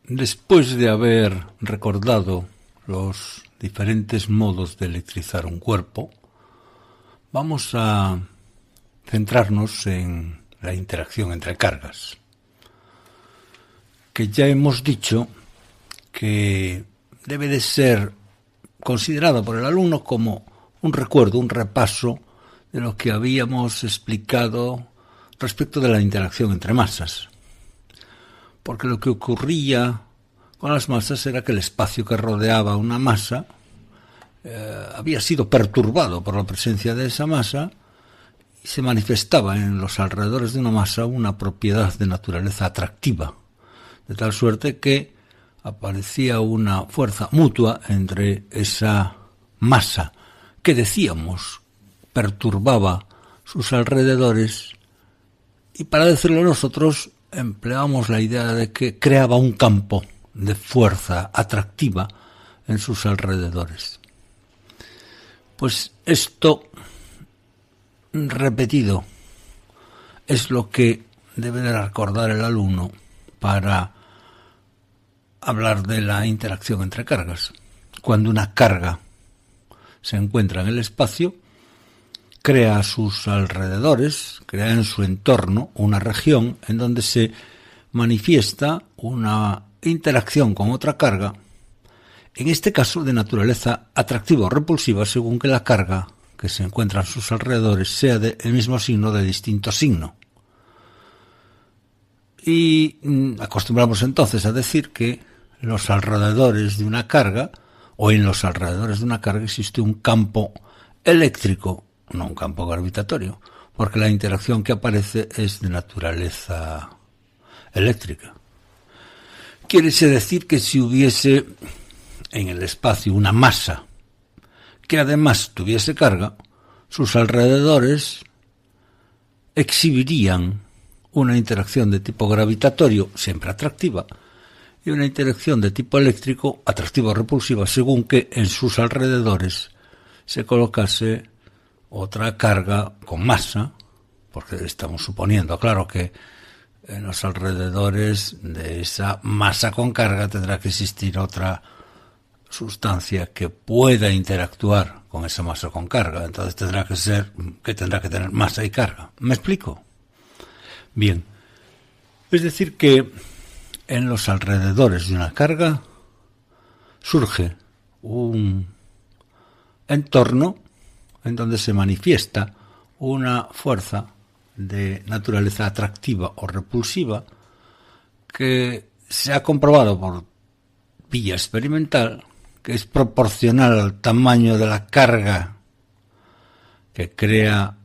Después de haber recordado los diferentes modos de electrizar un cuerpo, vamos a centrarnos en la interacción entre cargas, que ya hemos dicho que debe de ser considerada por el alumno como un recuerdo, un repaso de lo que habíamos explicado respecto de la interacción entre masas. Porque lo que ocurría con las masas era que el espacio que rodeaba una masa había sido perturbado por la presencia de esa masa y se manifestaba en los alrededores de una masa una propiedad de naturaleza atractiva, de tal suerte que aparecía una fuerza mutua entre esa masa que decíamos perturbaba sus alrededores, y para decirlo nosotros empleamos la idea de que creaba un campo de fuerza atractiva en sus alrededores. Pues esto repetido es lo que debe de recordar el alumno para hablar de la interacción entre cargas. Cuando una carga se encuentra en el espacio, crea a sus alrededores, crea en su entorno una región en donde se manifiesta una interacción con otra carga, en este caso de naturaleza atractiva o repulsiva, según que la carga que se encuentra en sus alrededores sea del mismo signo o de distinto signo. Y acostumbramos entonces a decir que en los alrededores de una carga, o en los alrededores de una carga, existe un campo eléctrico, no un campo gravitatorio, porque la interacción que aparece es de naturaleza eléctrica. Quiere decir que si hubiese en el espacio una masa que además tuviese carga, sus alrededores exhibirían una interacción de tipo gravitatorio, siempre atractiva, y una interacción de tipo eléctrico, atractiva o repulsiva, según que en sus alrededores se colocase otra carga con masa, porque estamos suponiendo, claro, que en los alrededores de esa masa con carga tendrá que existir otra sustancia que pueda interactuar con esa masa con carga. Entonces tendrá que tener masa y carga. ¿Me explico? Bien. Es decir que en los alrededores de una carga surge un entorno en donde se manifiesta una fuerza de naturaleza atractiva o repulsiva que se ha comprobado por vía experimental que es proporcional al tamaño de la carga que crea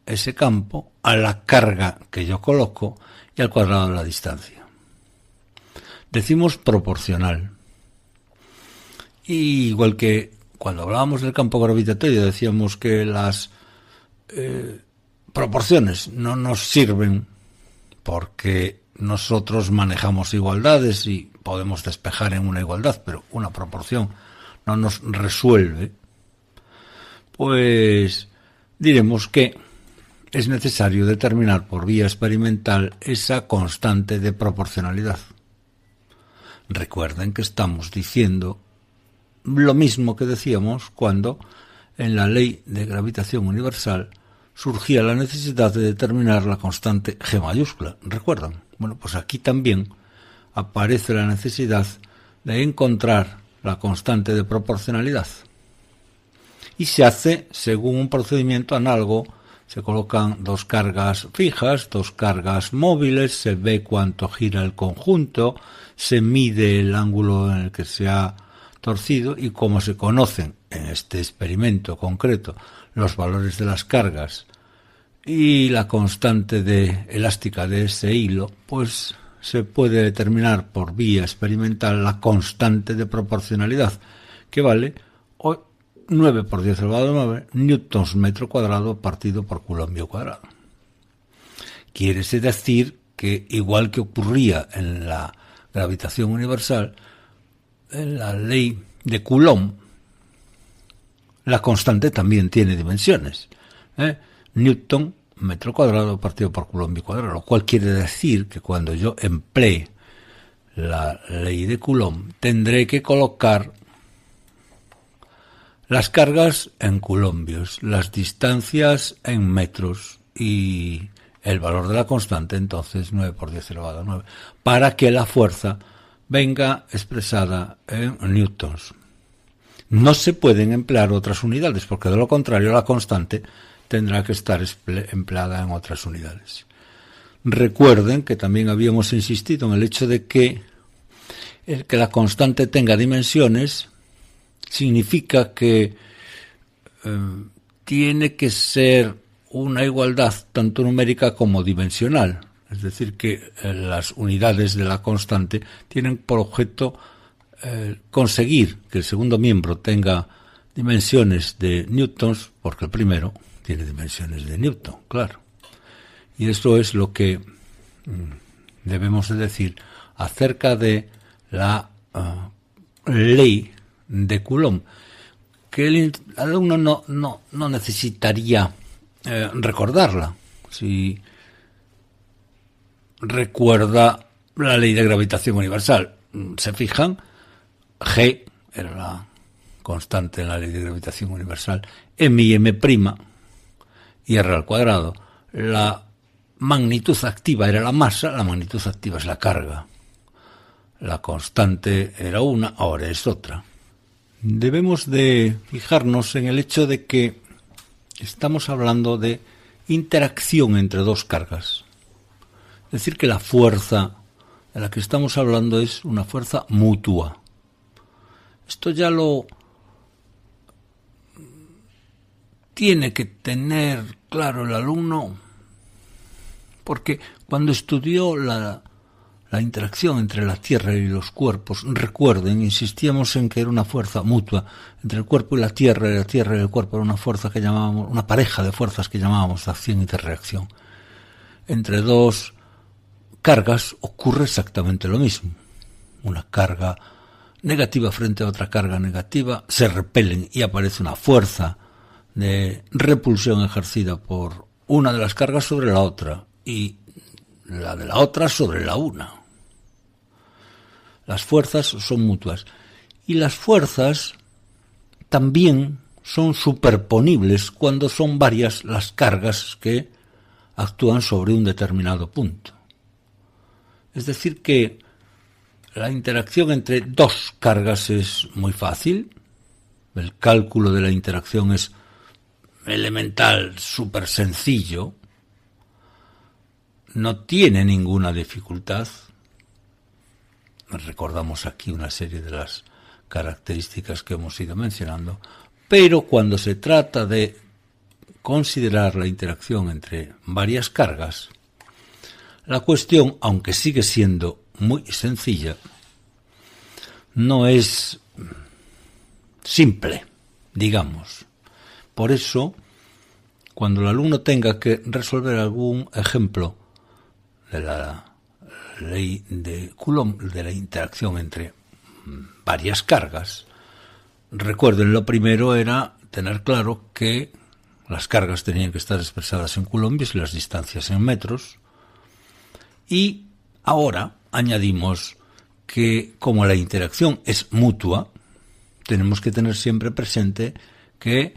ese campo, a la carga que yo coloco y al cuadrado de la distancia. Decimos proporcional. Y igual que cuando hablábamos del campo gravitatorio decíamos que las proporciones no nos sirven porque nosotros manejamos igualdades y podemos despejar en una igualdad, pero una proporción no nos resuelve, pues diremos que es necesario determinar por vía experimental esa constante de proporcionalidad. Recuerden que estamos diciendo lo mismo que decíamos cuando en la ley de gravitación universal surgía la necesidad de determinar la constante G mayúscula. ¿Recuerdan? Bueno, pues aquí también aparece la necesidad de encontrar la constante de proporcionalidad. Y se hace según un procedimiento análogo. Se colocan dos cargas fijas, dos cargas móviles, se ve cuánto gira el conjunto, se mide el ángulo en el que se ha torcido y como se conocen en este experimento concreto los valores de las cargas y la constante elástica de ese hilo, pues se puede determinar por vía experimental la constante de proporcionalidad, que vale 9 por 10 elevado a 9 newtons metro cuadrado partido por coulombio cuadrado. Quiere decir que, igual que ocurría en la gravitación universal, en la ley de Coulomb, la constante también tiene dimensiones. Newton metro cuadrado partido por coulombio cuadrado, lo cual quiere decir que cuando yo emplee la ley de Coulomb, tendré que colocar las cargas en coulombios, las distancias en metros y el valor de la constante, entonces 9 por 10 elevado a 9, para que la fuerza venga expresada en newtons. No se pueden emplear otras unidades, porque de lo contrario la constante tendrá que estar empleada en otras unidades. Recuerden que también habíamos insistido en el hecho de que el que la constante tenga dimensiones significa que tiene que ser una igualdad tanto numérica como dimensional. Es decir, que las unidades de la constante tienen por objeto conseguir que el segundo miembro tenga dimensiones de newtons, porque el primero tiene dimensiones de newton, claro. Y esto es lo que debemos de decir acerca de la ley de Coulomb, que el alumno no necesitaría recordarla. Si recuerda la ley de gravitación universal, se fijan, G era la constante en la ley de gravitación universal, M y M', y R al cuadrado. La magnitud activa era la masa, la magnitud activa es la carga. La constante era una, ahora es otra. Debemos de fijarnos en el hecho de que estamos hablando de interacción entre dos cargas. Es decir, que la fuerza de la que estamos hablando es una fuerza mutua. Esto ya lo tiene que tener claro el alumno, porque cuando estudió la interacción entre la Tierra y los cuerpos, recuerden, insistíamos en que era una fuerza mutua entre el cuerpo y la Tierra y el cuerpo era una fuerza que llamábamos, una pareja de fuerzas que llamábamos de acción y de reacción. Entre dos cargas ocurre exactamente lo mismo. Una carga negativa frente a otra carga negativa se repelen y aparece una fuerza de repulsión ejercida por una de las cargas sobre la otra y la de la otra sobre la una. Las fuerzas son mutuas y las fuerzas también son superponibles cuando son varias las cargas que actúan sobre un determinado punto. Es decir que la interacción entre dos cargas es muy fácil, el cálculo de la interacción es elemental, súper sencillo, no tiene ninguna dificultad. Recordamos aquí una serie de las características que hemos ido mencionando, pero cuando se trata de considerar la interacción entre varias cargas, la cuestión, aunque sigue siendo muy sencilla, no es simple, digamos. Por eso, cuando el alumno tenga que resolver algún ejemplo de la ley de Coulomb, de la interacción entre varias cargas, recuerden, lo primero era tener claro que las cargas tenían que estar expresadas en coulombios y las distancias en metros. Y ahora añadimos que como la interacción es mutua, tenemos que tener siempre presente que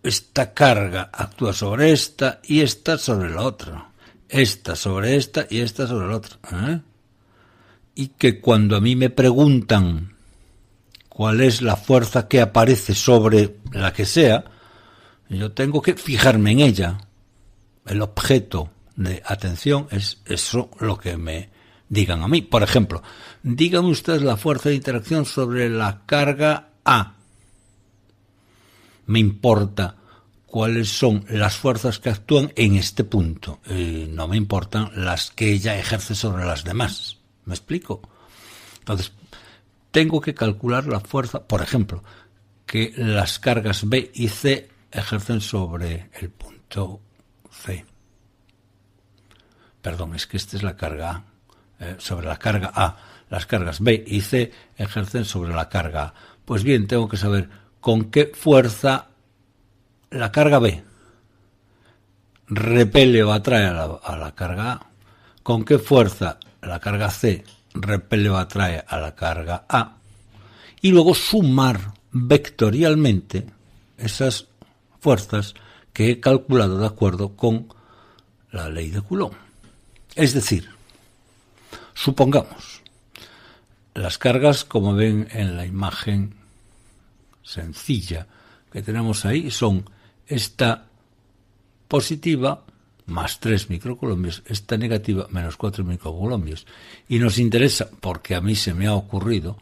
esta carga actúa sobre esta y esta sobre la otra. Esta sobre esta y esta sobre la otra. Y que cuando a mí me preguntan cuál es la fuerza que aparece sobre la que sea, yo tengo que fijarme en ella. El objeto de atención es eso lo que me digan a mí. Por ejemplo, díganme ustedes la fuerza de interacción sobre la carga A. Me importa cuáles son las fuerzas que actúan en este punto. No me importan las que ella ejerce sobre las demás. ¿Me explico? Entonces, tengo que calcular la fuerza, por ejemplo, que las cargas B y C ejercen sobre el punto C. Perdón, es que esta es la carga A. Sobre la carga A. Las cargas B y C ejercen sobre la carga A. Pues bien, tengo que saber con qué fuerza la carga B repele o atrae a la carga A, con qué fuerza la carga C repele o atrae a la carga A, y luego sumar vectorialmente esas fuerzas que he calculado de acuerdo con la ley de Coulomb. Es decir, supongamos, las cargas, como ven en la imagen sencilla que tenemos ahí, son esta positiva más 3 microcoulombios, esta negativa menos 4 microcoulombios. Y nos interesa, porque a mí se me ha ocurrido,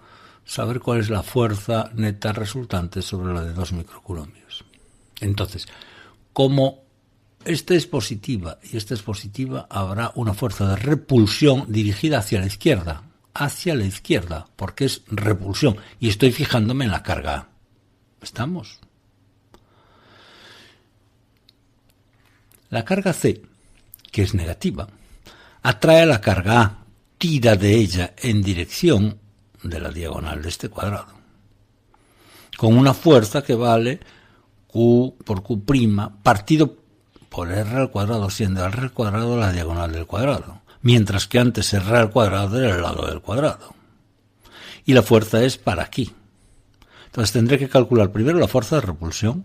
saber cuál es la fuerza neta resultante sobre la de 2 microcoulombios. Entonces, como esta es positiva y esta es positiva, habrá una fuerza de repulsión dirigida hacia la izquierda, porque es repulsión, y estoy fijándome en la carga A. ¿Estamos? La carga C, que es negativa, atrae a la carga A, tira de ella en dirección de la diagonal de este cuadrado, con una fuerza que vale Q por Q' partido por R al cuadrado, siendo R al cuadrado la diagonal del cuadrado, mientras que antes R al cuadrado era el lado del cuadrado. Y la fuerza es para aquí. Entonces tendré que calcular primero la fuerza de repulsión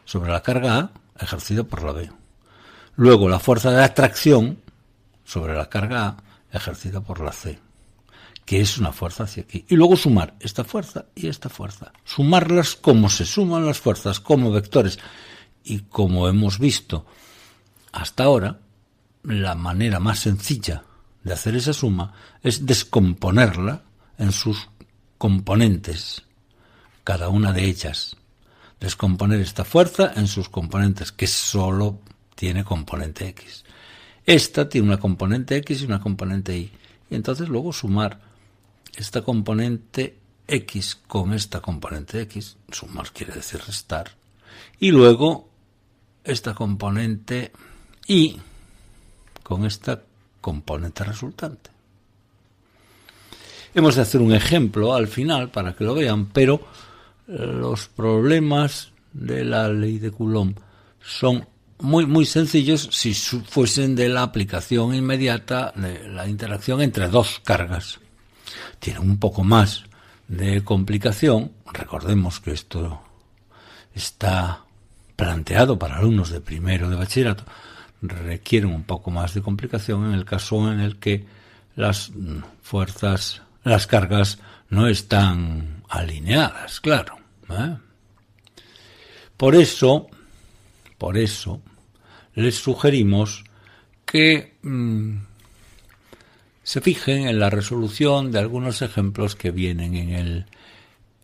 sobre la carga A ejercida por la B. Luego la fuerza de atracción sobre la carga A ejercida por la C, que es una fuerza hacia aquí. Y luego sumar esta fuerza y esta fuerza. Sumarlas como se suman las fuerzas, como vectores. Y como hemos visto hasta ahora, la manera más sencilla de hacer esa suma es descomponerla en sus componentes, cada una de ellas. Descomponer esta fuerza en sus componentes, que solo tiene componente X. Esta tiene una componente X y una componente Y. Y entonces luego sumar esta componente X con esta componente X, sumar quiere decir restar, y luego esta componente Y con esta componente resultante. Hemos de hacer un ejemplo al final para que lo vean, pero los problemas de la ley de Coulomb son muy sencillos si fuesen de la aplicación inmediata de la interacción entre dos cargas. Tienen un poco más de complicación. Recordemos que esto está planteado para alumnos de primero de bachillerato. Requieren un poco más de complicación en el caso en el que las fuerzas, las cargas no están alineadas, claro. Por eso les sugerimos que se fijen en la resolución de algunos ejemplos que vienen en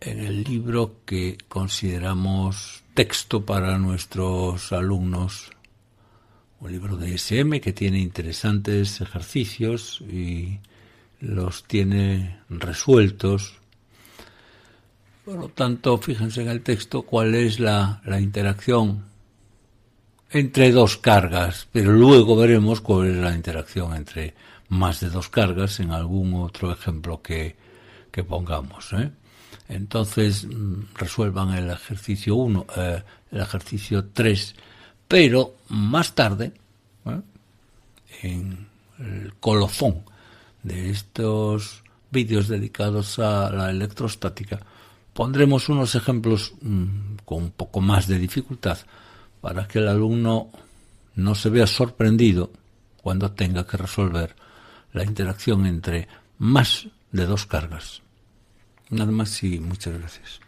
el libro que consideramos texto para nuestros alumnos, un libro de SM que tiene interesantes ejercicios y los tiene resueltos. Por lo tanto, fíjense en el texto cuál es la interacción entre dos cargas, pero luego veremos cuál es la interacción entre más de dos cargas en algún otro ejemplo que pongamos. Entonces, resuelvan el ejercicio 1, el ejercicio 3, pero más tarde, en el colofón de estos vídeos dedicados a la electrostática, pondremos unos ejemplos con un poco más de dificultad para que el alumno no se vea sorprendido cuando tenga que resolver la interacción entre más de dos cargas. Nada más y muchas gracias.